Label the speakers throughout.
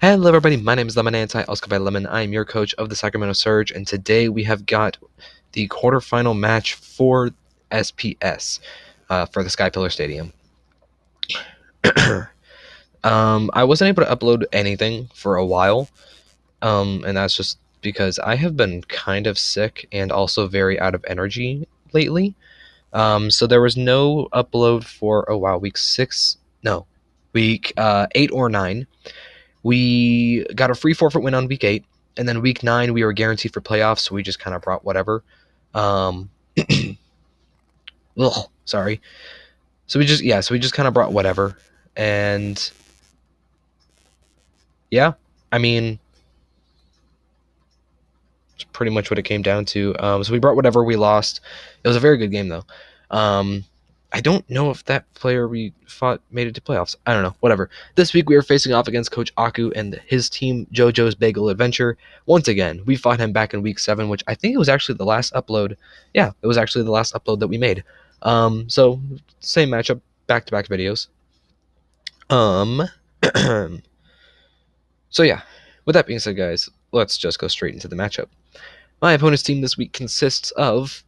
Speaker 1: Hello everybody, my name is Lemon Anti, also by Lemon. I am your coach of the Sacramento Surge, and today we have got the quarterfinal match for SPS for the Sky Pillar Stadium. I wasn't able to upload anything for a while, and that's just because I have been kind of sick and also very out of energy lately. So there was no upload for, week 6, no, week 8 or 9. We got a free forfeit win on week 8, and then week 9 we were guaranteed for playoffs, so we just kind of brought whatever. Sorry. So we just kind of brought whatever, and yeah, I mean, it's pretty much what it came down to. So we brought whatever. We lost. It was a very good game though. I don't know if that player we fought made it to playoffs. I don't know. Whatever. This week we were facing off against Coach Aku and his team, JoJo's Bagel Adventure. Once again, we fought him back in week 7, which I think it was actually the last upload. Yeah, it was actually the last upload that we made. So same matchup, back-to-back videos. So yeah, with that being said, guys, let's just go straight into the matchup. My opponent's team this week consists of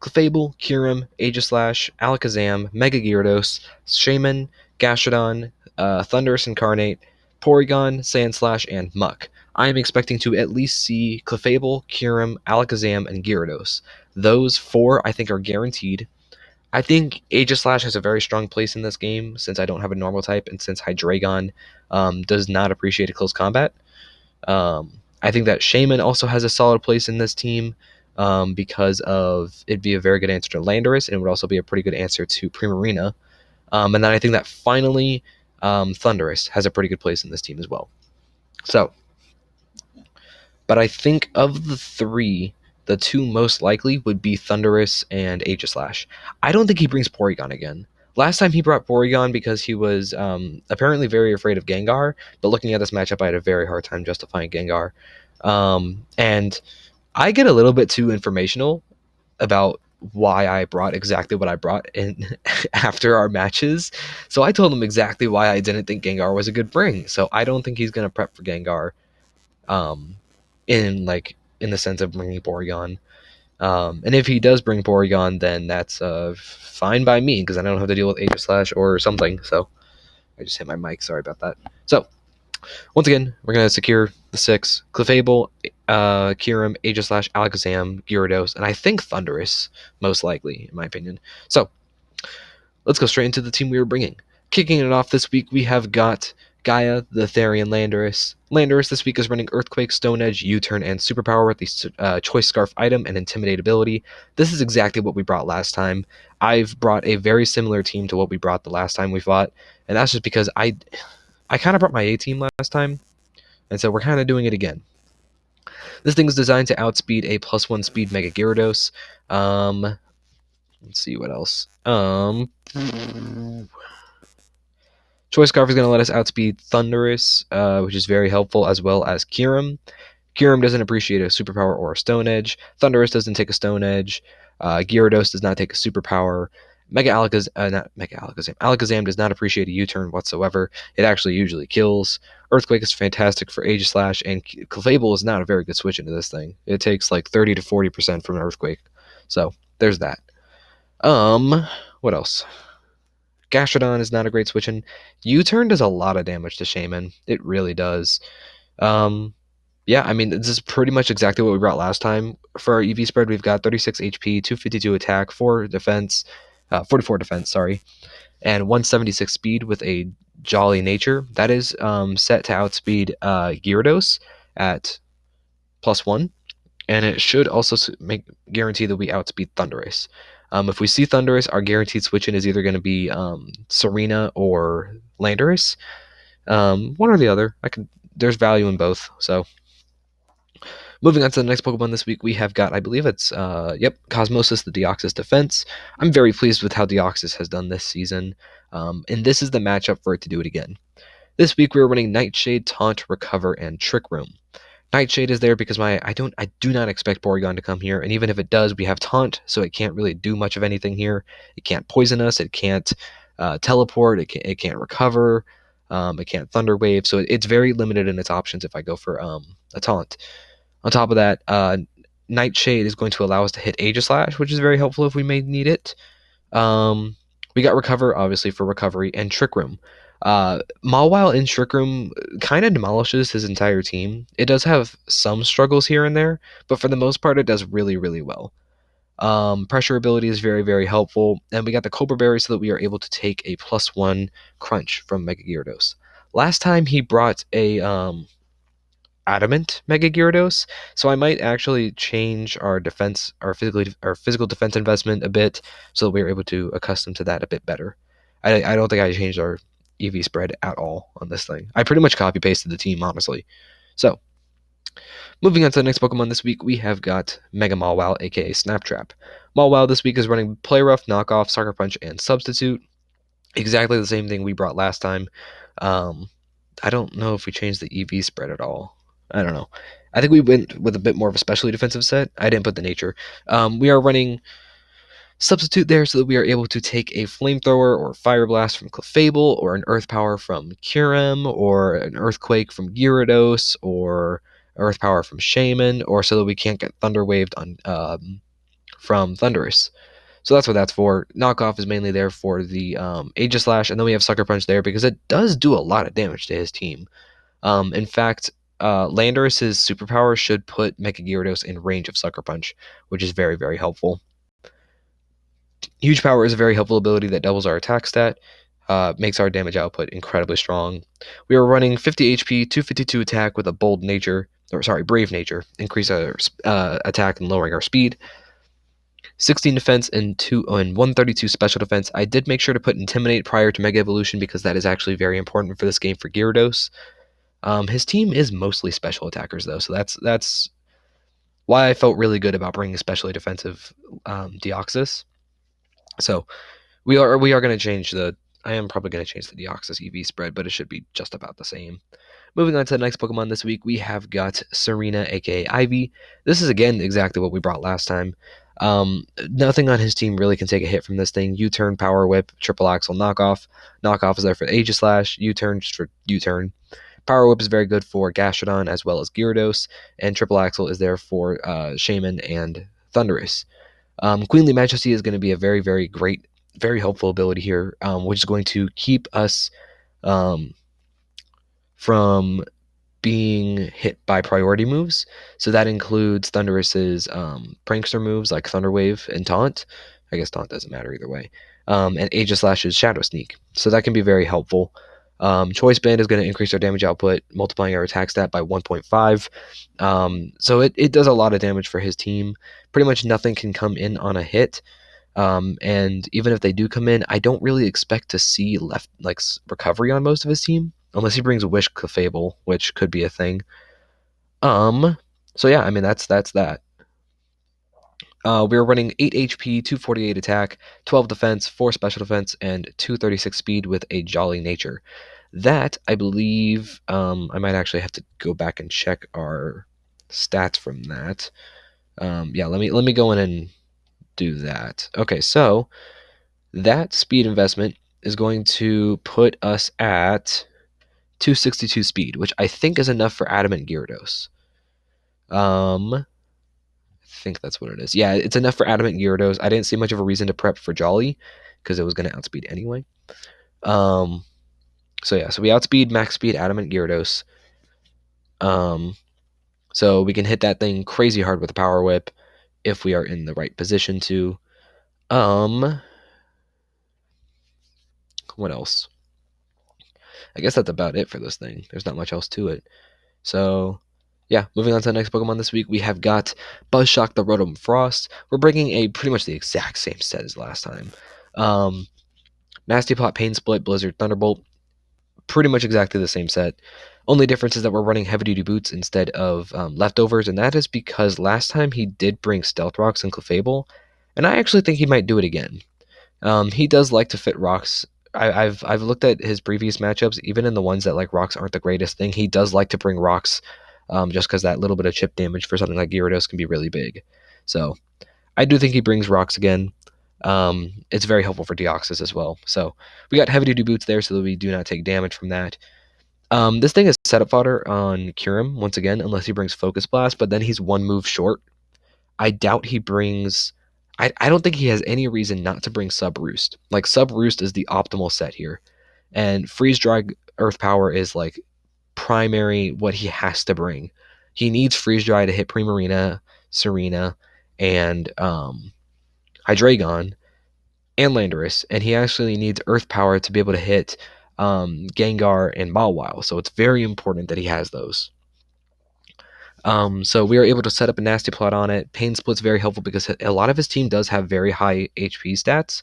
Speaker 1: Clefable, Kyurem, Aegislash, Alakazam, Mega Gyarados, Shaman, Gastrodon, Thundurus Incarnate, Porygon, Sandslash, and Muck. I am expecting to at least see Clefable, Kyurem, Alakazam, and Gyarados. Those 4 I think are guaranteed. I think Aegislash has a very strong place in this game since I don't have a normal type and since Hydreigon does not appreciate a close combat. I think that Shaman also has a solid place in this team because of it'd be a very good answer to Landorus, and it would also be a pretty good answer to Primarina. And then I think that finally Thundurus has a pretty good place in this team as well. So, but I think of the 3, the 2 most likely would be Thundurus and Aegislash. I don't think he brings Porygon again. Last time he brought Porygon because he was apparently very afraid of Gengar, but looking at this matchup, I had a very hard time justifying Gengar. And I get a little bit too informational about why I brought exactly what I brought in after our matches. So I told him exactly why I didn't think Gengar was a good bring. So I don't think he's going to prep for Gengar um, in the sense of bringing Porygon. And if he does bring Porygon, then that's fine by me because I don't have to deal with Aegislash or something. So I just hit my mic. Sorry about that. So once again, we're going to secure the 6. Clefable, Kyurem, Aegislash, Alakazam, Gyarados, and I think Thundurus, most likely, in my opinion. So let's go straight into the team we were bringing. Kicking it off this week, we have got Gaia, the Therian Landorus. Landorus this week is running Earthquake, Stone Edge, U-Turn, and Superpower with the Choice Scarf item and Intimidate ability. This is exactly what we brought last time. I've brought a very similar team to what we brought the last time we fought, and that's just because I kind of brought my A-team last time, and so we're kind of doing it again. This thing is designed to outspeed a +1 speed Mega Gyarados. Let's see what else. Choice Scarf is going to let us outspeed Thundurus, which is very helpful, as well as Kyurem. Kyurem doesn't appreciate a Superpower or a Stone Edge. Thundurus doesn't take a Stone Edge. Gyarados does not take a Superpower. Alakazam does not appreciate a U-turn whatsoever. It actually usually kills. Earthquake is fantastic for Aegislash, and Clefable is not a very good switch into this thing. It takes like 30 to 40% from an Earthquake. So there's that. What else? Gastrodon is not a great switch in. U-turn does a lot of damage to Shaman. It really does. Yeah, I mean, this is pretty much exactly what we brought last time. For our EV spread, we've got 36 HP, 252 attack, 44 defense, sorry, and 176 speed with a Jolly Nature. That is set to outspeed Gyarados at +1, and it should also guarantee that we outspeed Thundurus. If we see Thundurus, our guaranteed switch in is either going to be Serena or Landorus. One or the other. There's value in both, so... Moving on to the next Pokemon this week, we have got, I believe it's, Cosmosis, the Deoxys Defense. I'm very pleased with how Deoxys has done this season, and this is the matchup for it to do it again. This week we are running Nightshade, Taunt, Recover, and Trick Room. Nightshade is there because I do not expect Porygon to come here, and even if it does, we have Taunt, so it can't really do much of anything here. It can't poison us, it can't teleport, it can't recover. It can't Thunder Wave, so it's very limited in its options if I go for a Taunt. On top of that, Nightshade is going to allow us to hit Aegislash, which is very helpful if we may need it. We got Recover, obviously, for recovery, and Trick Room. Mawile in Trick Room kind of demolishes his entire team. It does have some struggles here and there, but for the most part, it does really, really well. Pressure ability is very, very helpful, and we got the Cobra Berry so that we are able to take a +1 crunch from Mega Gyarados. Last time he brought a adamant Mega Gyarados, so I might actually change our defense, our physical defense investment a bit, so that we're able to accustom to that a bit better. I don't think I changed our EV spread at all on this thing. I pretty much copy pasted the team, honestly. So, moving on to the next Pokemon this week, we have got Mega Mawile, aka Snaptrap. Mawile this week is running Play Rough, Knockoff, Sucker Punch, and Substitute. Exactly the same thing we brought last time. I don't know if we changed the EV spread at all. I don't know. I think we went with a bit more of a specially defensive set. I didn't put the nature. We are running Substitute there so that we are able to take a Flamethrower or Fire Blast from Clefable, or an Earth Power from Kyurem, or an Earthquake from Gyarados, or Earth Power from Shaman, or so that we can't get Thunder Waved on from Thundurus. So that's what that's for. Knockoff is mainly there for the Aegislash, and then we have Sucker Punch there because it does do a lot of damage to his team. In fact, Landorus's superpower should put Mega Gyarados in range of Sucker Punch, which is very, very helpful. Huge Power is a very helpful ability that doubles our attack stat, makes our damage output incredibly strong. We are running 50 HP, 252 attack with a Brave Nature, increase our attack and lowering our speed. 16 defense and 132 special defense. I did make sure to put Intimidate prior to Mega Evolution because that is actually very important for this game for Gyarados. His team is mostly special attackers though, so that's why I felt really good about bringing especially defensive Deoxys. So we are going to change the. I am probably going to change the Deoxys EV spread, but it should be just about the same. Moving on to the next Pokemon this week, we have got Serena, aka Ivy. This is again exactly what we brought last time. Nothing on his team really can take a hit from this thing. U-turn, Power Whip, Triple Axle, Knockoff. Knockoff is there for Aegislash. U-turn just for U-turn. Power Whip is very good for Gastrodon as well as Gyarados, and Triple Axle is there for Shaman and Thundurus. Queenly Majesty is going to be a very, very great, very helpful ability here, which is going to keep us from being hit by priority moves. So that includes Thundurus's prankster moves like Thunder Wave and Taunt. I guess Taunt doesn't matter either way. And Aegislash's Shadow Sneak. So that can be very helpful. Choice Band is going to increase our damage output, multiplying our attack stat by 1.5. So it does a lot of damage for his team. Pretty much nothing can come in on a hit. And even if they do come in, I don't really expect to see recovery on most of his team. Unless he brings Wish Clefable, which could be a thing. So yeah, I mean that's that. We're running 8 HP, 248 attack, 12 defense, 4 special defense, and 236 speed with a Jolly Nature. That, I believe, I might actually have to go back and check our stats from that. Yeah, let me go in and do that. Okay, so that speed investment is going to put us at 262 speed, which I think is enough for Adamant Gyarados. I think that's what it is. Yeah, it's enough for Adamant Gyarados. I didn't see much of a reason to prep for Jolly because it was going to outspeed anyway. So yeah, so we outspeed max speed Adamant Gyarados. So we can hit that thing crazy hard with a Power Whip if we are in the right position to. What else? I guess that's about it for this thing. There's not much else to it. So, yeah, moving on to the next Pokemon this week, we have got Buzzshock the Rotom Frost. We're bringing a pretty much the exact same set as last time. Nasty Plot, Pain Split, Blizzard, Thunderbolt. Pretty much exactly the same set. Only difference is that we're running Heavy Duty Boots instead of Leftovers, and that is because last time he did bring Stealth Rocks and Clefable, and I actually think he might do it again. He does like to fit rocks. I've looked at his previous matchups, even in the ones that like rocks aren't the greatest thing. He does like to bring rocks, just because that little bit of chip damage for something like Gyarados can be really big. So I do think he brings rocks again. It's very helpful for Deoxys as well. So we got heavy duty boots there so that we do not take damage from that. This thing is setup fodder on Kyurem, once again, unless he brings Focus Blast, but then he's one move short. I doubt he brings... I don't think he has any reason not to bring Sub Roost. Like, Sub Roost is the optimal set here. And Freeze Dry Earth Power is, like, primary what he has to bring. He needs Freeze Dry to hit Primarina, Serena, and Hydreigon, and Landorus, and he actually needs Earth Power to be able to hit Gengar and Mawile, so it's very important that he has those. So we are able to set up a nasty plot on it. Pain Split's very helpful because a lot of his team does have very high HP stats.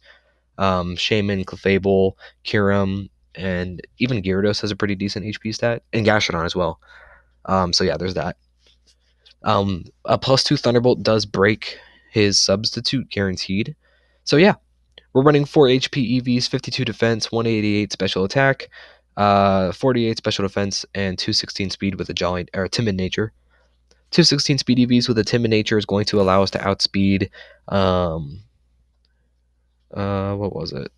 Speaker 1: Shaman, Clefable, Kyurem, and even Gyarados has a pretty decent HP stat, and Gastrodon as well. So yeah, there's that. A +2 Thunderbolt does break his substitute guaranteed. So yeah, we're running 4 HP EVs, 52 defense, 188 special attack, 48 special defense, and 216 speed with a jolly or a timid nature. 216 speed EVs with a timid nature is going to allow us to outspeed. What was it?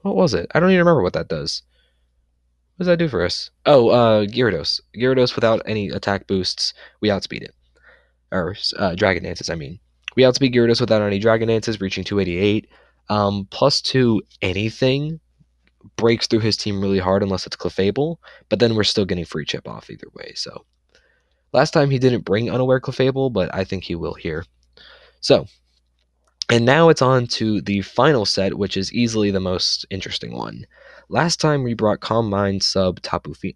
Speaker 1: What was it? I don't even remember what that does. What does that do for us? Oh, Gyarados. Gyarados without any attack boosts, we outspeed it. Or Dragon Dances, I mean. We outspeed Gyarados without any Dragon Dances, reaching 288. +2 anything breaks through his team really hard unless it's Clefable, but then we're still getting free chip off either way. So last time he didn't bring Unaware Clefable, but I think he will here. So, and now it's on to the final set, which is easily the most interesting one. Last time we brought Calm Mind sub not Tapu Fini,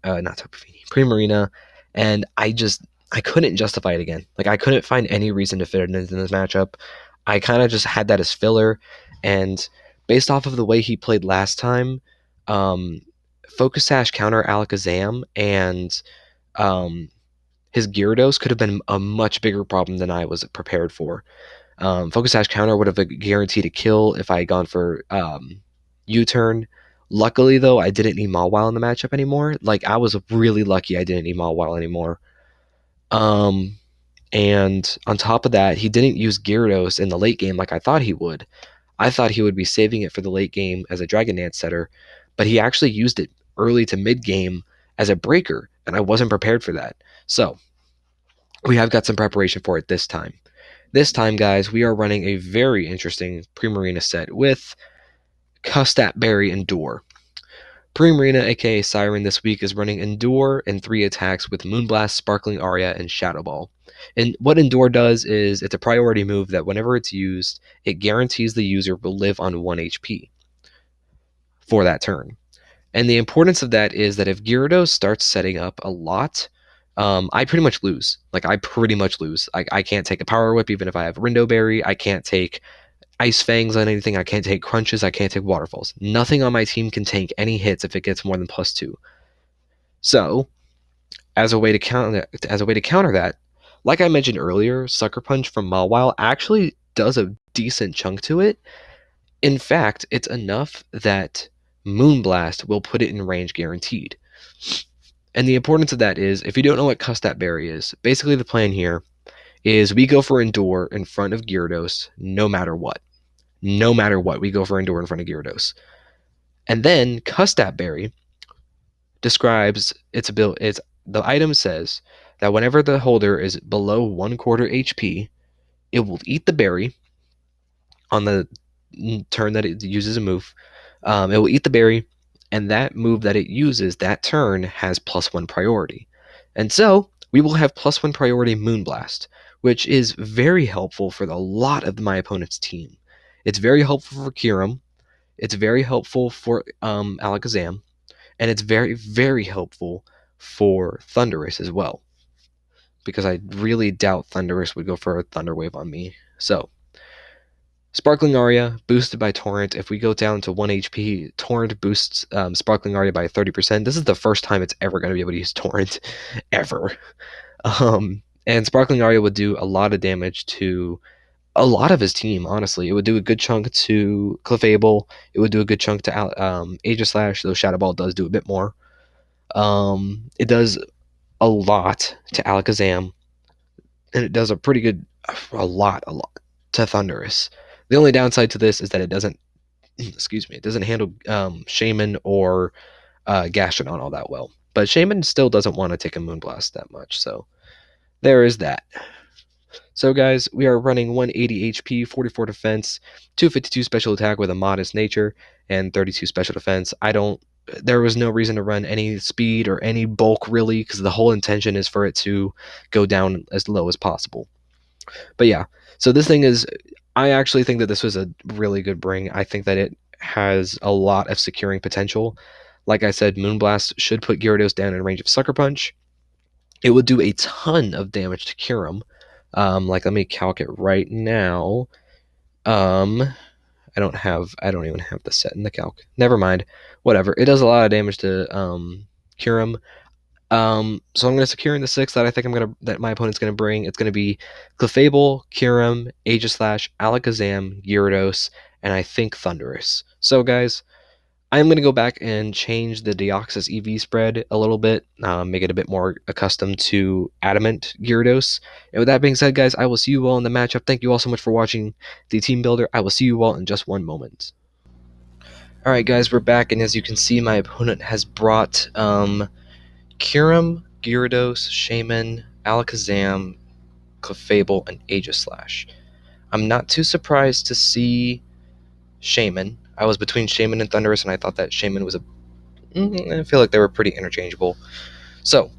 Speaker 1: Primarina, and I couldn't justify it again. Like, I couldn't find any reason to fit it into this matchup. I kind of just had that as filler, and based off of the way he played last time, Focus Sash counter Alakazam and his Gyarados could have been a much bigger problem than I was prepared for. Focus Sash counter would have guaranteed a kill if I had gone for U-turn. Luckily, though, I didn't need Mawile in the matchup anymore. Like, I was really lucky I didn't need Mawile anymore. And on top of that, he didn't use Gyarados in the late game like I thought he would. I thought he would be saving it for the late game as a Dragon Dance setter, but he actually used it early to mid game as a breaker, and I wasn't prepared for that. So, we have got some preparation for it this time. This time, guys, we are running a very interesting Primarina set with Custat Berry Endure. Primarina, aka Siren, this week is running Endure and 3 attacks with Moonblast, Sparkling Aria, and Shadow Ball. And what Endure does is it's a priority move that whenever it's used, it guarantees the user will live on 1 HP for that turn. And the importance of that is that if Gyarados starts setting up a lot, I pretty much lose. Like, I pretty much lose. I can't take a Power Whip even if I have Rindo Berry. I can't take Ice Fangs on anything. I can't take Crunches. I can't take Waterfalls. Nothing on my team can take any hits if it gets more than +2. So, as a way to counter that, like I mentioned earlier, Sucker Punch from Mawile actually does a decent chunk to it. In fact, it's enough that Moonblast will put it in range guaranteed. And the importance of that is, if you don't know what Custat Berry is, basically the plan here is we go for Endure in front of Gyarados no matter what. No matter what, we go for Endure in front of Gyarados. And then Custat Berry describes its ability. The item says that whenever the holder is below 1/4 HP, it will eat the berry on the turn that it uses a move. It will eat the berry, and that move that it uses that turn has +1 priority. And so we will have +1 priority Moonblast, which is very helpful for a lot of my opponent's team. It's very helpful for Kyurem. It's very helpful for Alakazam, and it's very, very helpful for Thundurus as well, because I really doubt Thundurus would go for a Thunder Wave on me. So, Sparkling Aria, boosted by Torrent. If we go down to 1 HP, Torrent boosts Sparkling Aria by 30%. This is the first time it's ever going to be able to use Torrent, ever. And Sparkling Aria would do a lot of damage to a lot of his team, honestly. It would do a good chunk to Clefable. It would do a good chunk to Aegislash, though Shadow Ball does do a bit more. It does a lot to Alakazam, and it does a lot to Thundurus. The only downside to this is that it doesn't, excuse me, it doesn't handle Shaman or Gastrodon all that well. But Shaman still doesn't want to take a Moonblast that much, so there is that. So guys, we are running 180 HP, 44 defense, 252 special attack with a modest nature, and 32 special defense. There was no reason to run any speed or any bulk really, because the whole intention is for it to go down as low as possible. But yeah, so this thing is, I actually think that this was a really good bring. I think that it has a lot of securing potential. Like I said, Moonblast should put Gyarados down in range of Sucker Punch. It would do a ton of damage to Kyurem. Let me calc it right now. Um, I don't even have the set in the calc. Never mind. Whatever. It does a lot of damage to Kyurem. So I'm going to secure in the six that I think that my opponent's going to bring. It's going to be Clefable, Kyurem, Aegislash, Alakazam, Gyarados, and I think Thundurus. So guys, I'm going to go back and change the Deoxys EV spread a little bit, make it a bit more accustomed to Adamant Gyarados. And with that being said, guys, I will see you all in the matchup. Thank you all so much for watching the Team Builder. I will see you all in just one moment. Alright guys, we're back, and as you can see, my opponent has brought Kyurem, Gyarados, Shaman, Alakazam, Clefable, and Aegislash. I'm not too surprised to see Shaman. I was between Shaman and Thundurus, and I thought that Shaman was I feel like they were pretty interchangeable. So,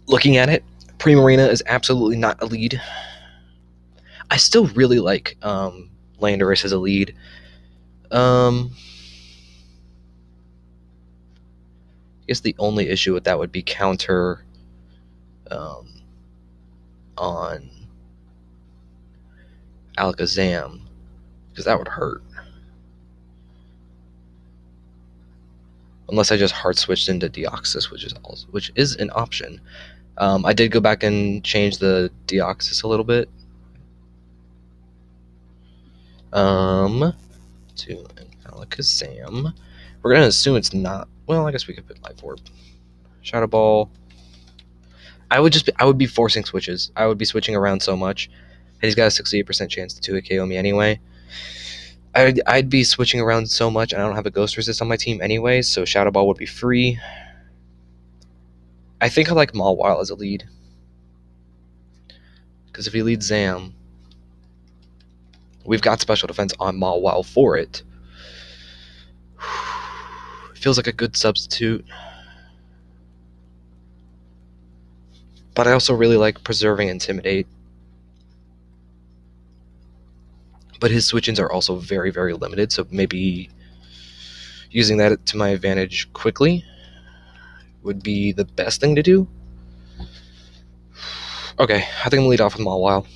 Speaker 1: looking at it, Primarina is absolutely not a lead. I still really like Landorus as a lead. I guess the only issue with that would be counter on Alakazam, because that would hurt. Unless I just hard switched into Deoxys, which is an option. I did go back and change the Deoxys a little bit. To an Alakazam. We're gonna assume it's not. Well, I guess we could put Life Orb, Shadow Ball. I would be forcing switches. I would be switching around so much. And he's got a 68% chance to 2-hit KO me anyway. I'd be switching around so much, and I don't have a Ghost Resist on my team anyway, so Shadow Ball would be free. I think I like Mawile as a lead. Because if he leads Zam, we've got special defense on Mawile for it. Feels like a good substitute. But I also really like preserving Intimidate. But his switch-ins are also very, very limited, so maybe using that to my advantage quickly would be the best thing to do. Okay, I think I'm going to lead off with Mawile.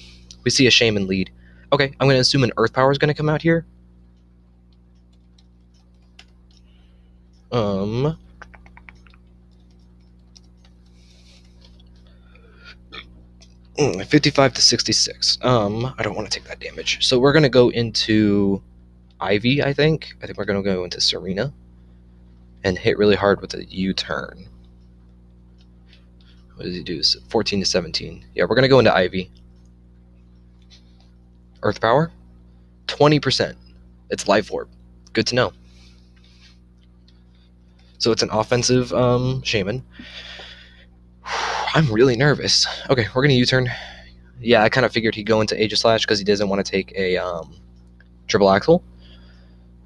Speaker 1: We see a Shaman lead. Okay, I'm going to assume an Earth Power is going to come out here. 55 to 66. I don't want to take that damage. So we're going to go into Ivy, I think. I think we're going to go into Serena and hit really hard with a U-turn. What does he do? 14 to 17. Yeah, we're going to go into Ivy. Earth Power? 20%. It's Life Orb. Good to know. So it's an offensive Shaman. I'm really nervous. Okay, we're going to U-turn. Yeah, I kind of figured he'd go into Aegislash because he doesn't want to take a triple axle.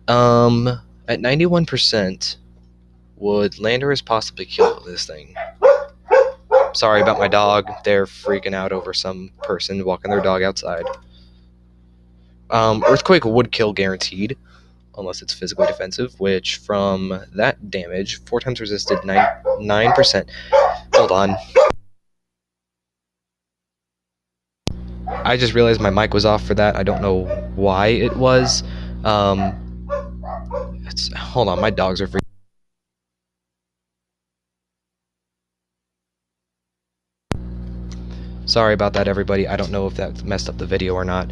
Speaker 1: At 91%, would Landorus possibly kill this thing? Sorry about my dog. They're freaking out over some person walking their dog outside. Earthquake would kill guaranteed, unless it's physically defensive, which from that damage, 4 times resisted, 9%. Hold on. I just realized my mic was off for that. I don't know why it was. Hold on, my dogs are freaking. Sorry about that, everybody. I don't know if that messed up the video or not.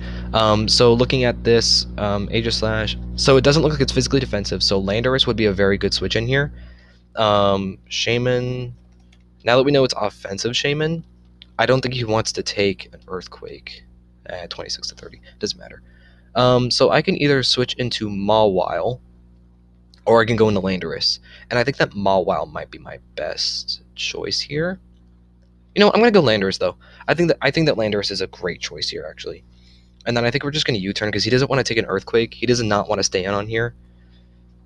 Speaker 1: So looking at this, Aegislash, so it doesn't look like it's physically defensive, so Landorus would be a very good switch in here. Shaman, now that we know it's offensive Shaman, I don't think he wants to take an Earthquake. 26 to 30, doesn't matter. So I can either switch into Mawile, or I can go into Landorus. And I think that Mawile might be my best choice here. You know, I'm gonna go Landorus though. I think that Landorus is a great choice here, actually. And then I think we're just gonna U-turn because he doesn't want to take an Earthquake. He does not want to stay in on here.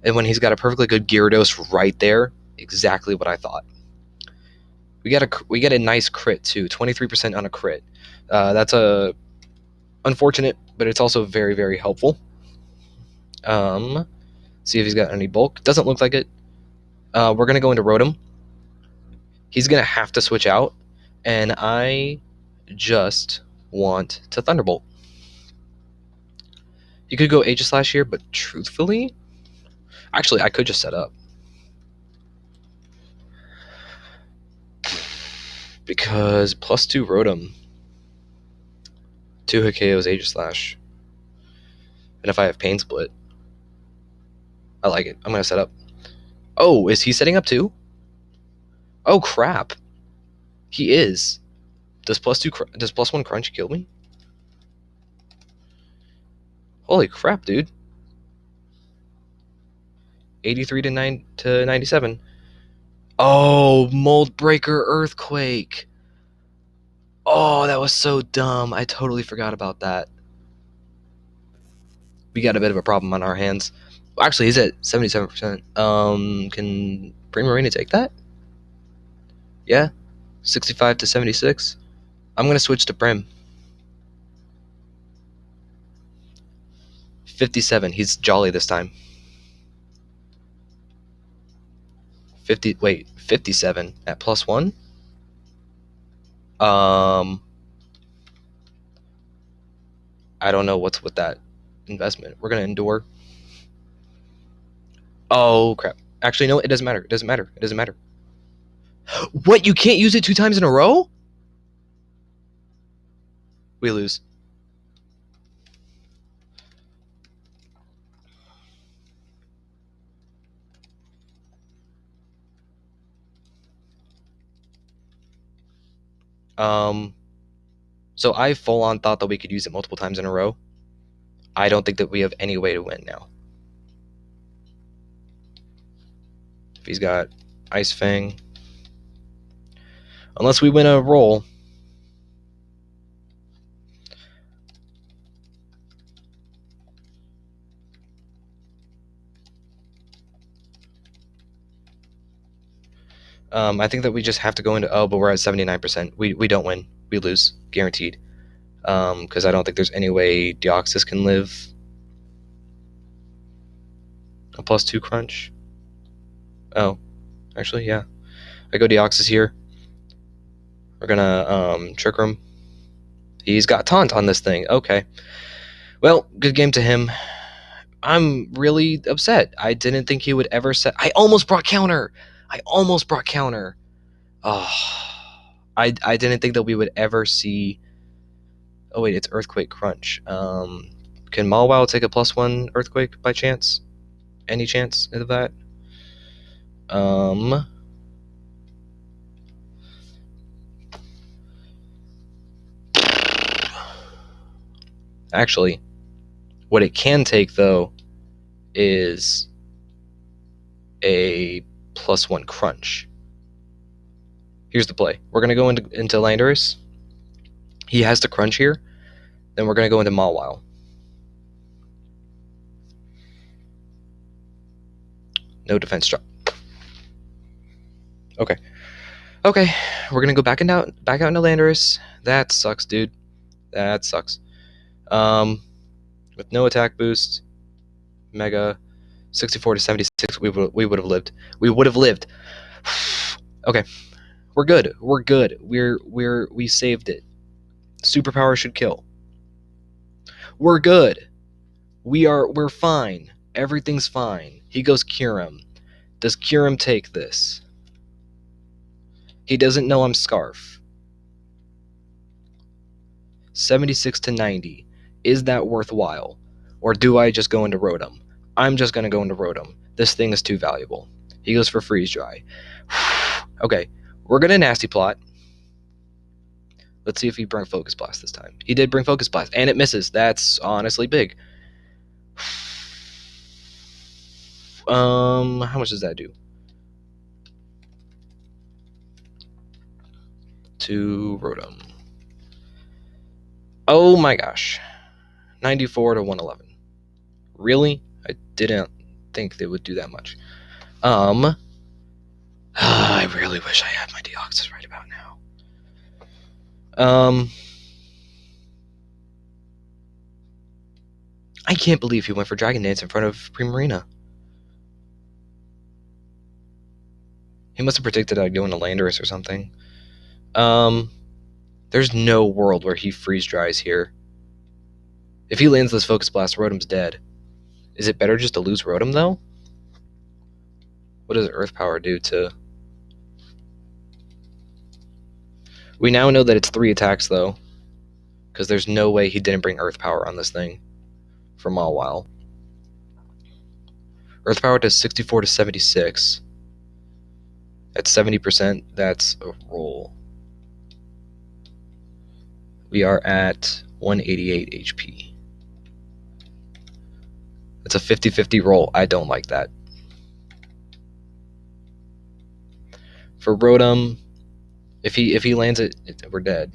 Speaker 1: And when he's got a perfectly good Gyarados right there, exactly what I thought. We get a nice crit too, 23% on a crit. That's a unfortunate, but it's also very, very helpful. See if he's got any bulk. Doesn't look like it. We're gonna go into Rotom. He's gonna have to switch out, and I just want to Thunderbolt. You could go Aegislash here, but truthfully, actually, I could just set up. Because +2 Rotom, 2 hit KOs Aegislash. And if I have Pain Split, I like it. I'm going to set up. Oh, is he setting up too? Oh, crap. He is. Does +1 Crunch kill me? Holy crap, dude. 83 to 97. Oh, Mold Breaker Earthquake. Oh, that was so dumb. I totally forgot about that. We got a bit of a problem on our hands. Actually, he's at 77%. Can Primarina take that? Yeah. 65 to 76. I'm going to switch to Prim. 57. He's Jolly this time. 57 at +1. I don't know what's with that investment. We're going to endure. Oh, crap. Actually, no, it doesn't matter. It doesn't matter. It doesn't matter. What? You can't use it 2 times in a row? We lose. So I full on thought that we could use it multiple times in a row. I don't think that we have any way to win now. If he's got Ice Fang. Unless we win a roll. I think that we just have to go into... Oh, but we're at 79%. We don't win. We lose. Guaranteed. Because I don't think there's any way Deoxys can live a +2 crunch. Oh. Actually, yeah. I go Deoxys here. We're gonna trick him. He's got Taunt on this thing. Okay. Well, good game to him. I'm really upset. I didn't think he would ever set... I almost brought counter! Oh, I didn't think that we would ever see... Oh wait, it's Earthquake Crunch. Can Mawile take a +1 Earthquake by chance? Any chance of that? Actually, what it can take though is a +1 Crunch. Here's the play. We're gonna go into Landorus. He has to Crunch here. Then we're gonna go into Mawile. No defense drop. Okay. Okay, we're gonna go back out into Landorus. That sucks, dude. That sucks. With no attack boost, Mega, 64 to 76, we would have lived. We would have lived. Okay, we're good. We're good. We saved it. Superpower should kill. We're good. We're fine. Everything's fine. He goes Kyurem. Does Kyurem take this? He doesn't know I'm Scarf. 76 to 90. Is that worthwhile? Or do I just go into Rotom? I'm just going to go into Rotom. This thing is too valuable. He goes for Freeze Dry. Okay, we're going to Nasty Plot. Let's see if he brings Focus Blast this time. He did bring Focus Blast, and it misses. That's honestly big. How much does that do? To Rotom. Oh my gosh. 94 to 111. Really? I didn't think they would do that much. I really wish I had my Deoxys right about now. I can't believe he went for Dragon Dance in front of Primarina. He must have predicted I'd go into Landorus or something. There's no world where he freeze dries here. If he lands this Focus Blast, Rotom's dead. Is it better just to lose Rotom, though? What does Earth Power do to... We now know that it's 3 attacks, though. Because there's no way he didn't bring Earth Power on this thing for Mawile. Earth Power does 64 to 76. At 70%, that's a roll. We are at 188 HP. It's a 50-50 roll. I don't like that. For Rotom, if he lands it, we're dead.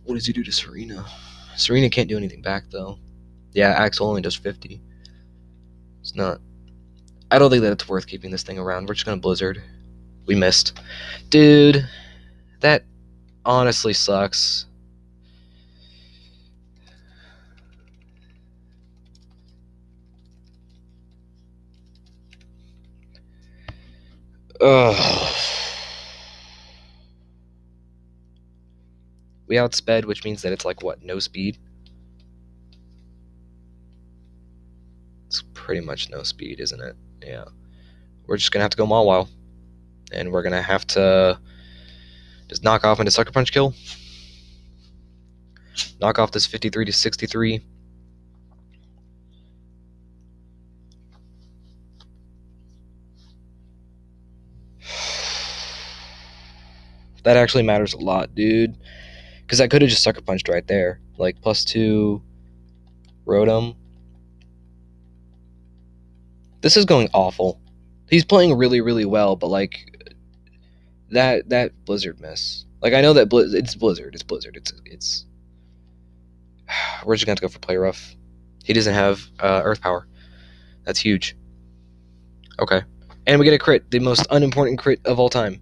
Speaker 1: What does he do to Serena? Serena can't do anything back, though. Yeah, Axel only does 50. It's not... I don't think that it's worth keeping this thing around. We're just going to Blizzard. We missed. Dude, that honestly sucks. Ugh. We outsped, which means that it's like, what, no speed? It's pretty much no speed, isn't it? Yeah. We're just going to have to go Mawile. And we're going to have to just knock off into Sucker Punch kill. Knock off this 53 to 63. That actually matters a lot, dude. Because I could have just Sucker Punched right there. Like, +2 Rotom. This is going awful. He's playing really, really well, but, like, that Blizzard miss. Like, I know that it's Blizzard. It's Blizzard. It's... We're just going to have to go for Play Rough. He doesn't have Earth Power. That's huge. Okay. And we get a crit. The most unimportant crit of all time.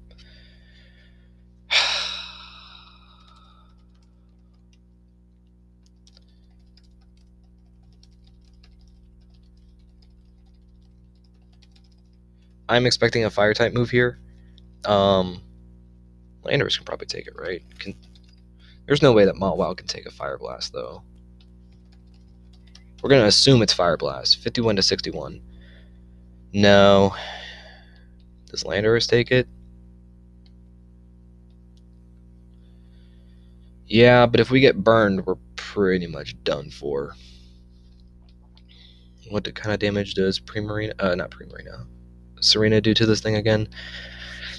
Speaker 1: I'm expecting a Fire-type move here. Landorus can probably take it, right? There's no way that Mawile can take a Fire Blast, though. We're going to assume it's Fire Blast. 51 to 61. No. Does Landorus take it? Yeah, but if we get burned, we're pretty much done for. What kind of damage does not Primarina, Serena do to this thing again?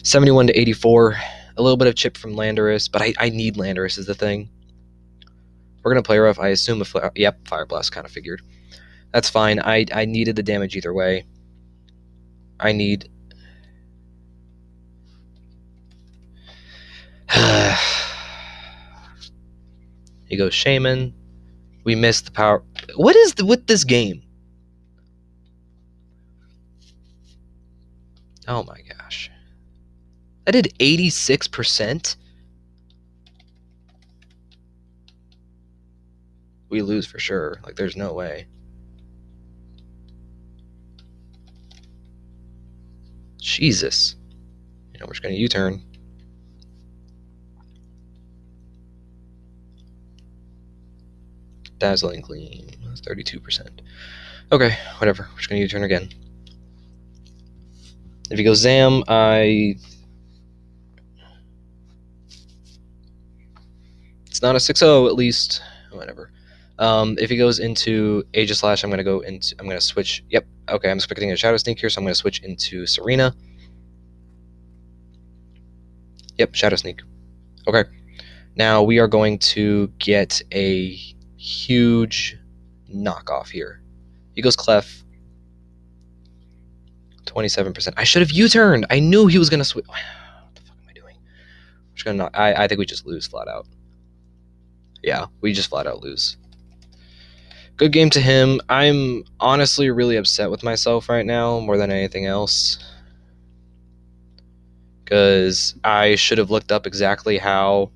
Speaker 1: 71 to 84. A little bit of chip from Landorus, but I need Landorus is the thing. We're going to play rough. I assume yep, Fire Blast, kind of figured. That's fine. I needed the damage either way. I need... He goes Shaman. We missed the power... What is with this game? Oh my gosh. I did 86%? We lose for sure. Like, there's no way. Jesus. You know, we're just going to U-turn. Dazzling Gleam. 32%. Okay, whatever. We're just going to U-turn again. If he goes Zam, It's not a 6-0, at least. Whatever. If he goes into Aegislash, I'm going to switch. Yep. Okay, I'm expecting a Shadow Sneak here, so I'm going to switch into Serena. Yep, Shadow Sneak. Okay. Now we are going to get a huge knockoff here. He goes Clef. 27%. I should have U-turned. I knew he was going to switch. What the fuck am I doing? I'm just gonna I think we just lose flat out. Yeah, we just flat out lose. Good game to him. I'm honestly really upset with myself right now more than anything else, because I should have looked up exactly how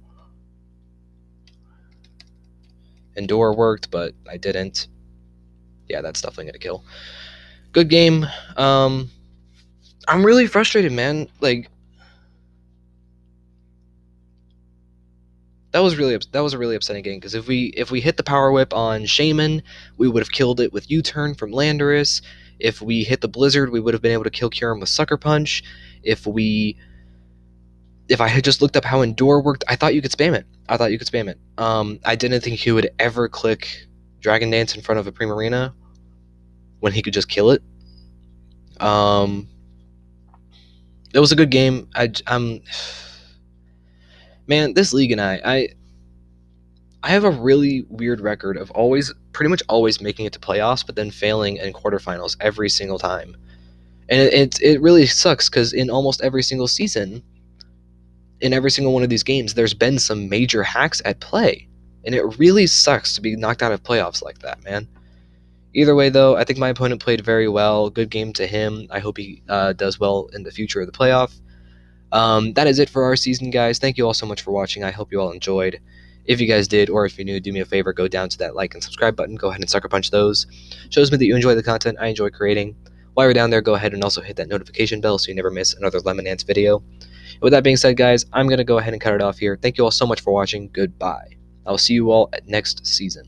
Speaker 1: Endure worked, but I didn't. Yeah, that's definitely gonna kill. Good game. I'm really frustrated, man. Like, that was a really upsetting game, because if we hit the power whip on Shaman, we would have killed it with U-turn from Landorus. If we hit the Blizzard, we would have been able to kill Kyurem with Sucker Punch. If I had just looked up how Endure worked, I thought you could spam it. I didn't think he would ever click Dragon Dance in front of a Primarina when he could just kill it. It was a good game. Man, this league and I have a really weird record of pretty much always making it to playoffs, but then failing in quarterfinals every single time. And it really sucks, because in almost every single season, in every single one of these games, there's been some major hacks at play. And it really sucks to be knocked out of playoffs like that, man. Either way, though, I think my opponent played very well. Good game to him. I hope he does well in the future of the playoff. That is it for our season, guys. Thank you all so much for watching. I hope you all enjoyed. If you guys did, or if you're new, do me a favor, go down to that like and subscribe button. Go ahead and sucker punch those. Shows me that you enjoy the content I enjoy creating. While you're down there, go ahead and also hit that notification bell so you never miss another Lemon Ants video. With that being said, guys, I'm going to go ahead and cut it off here. Thank you all so much for watching. Goodbye. I'll see you all at next season.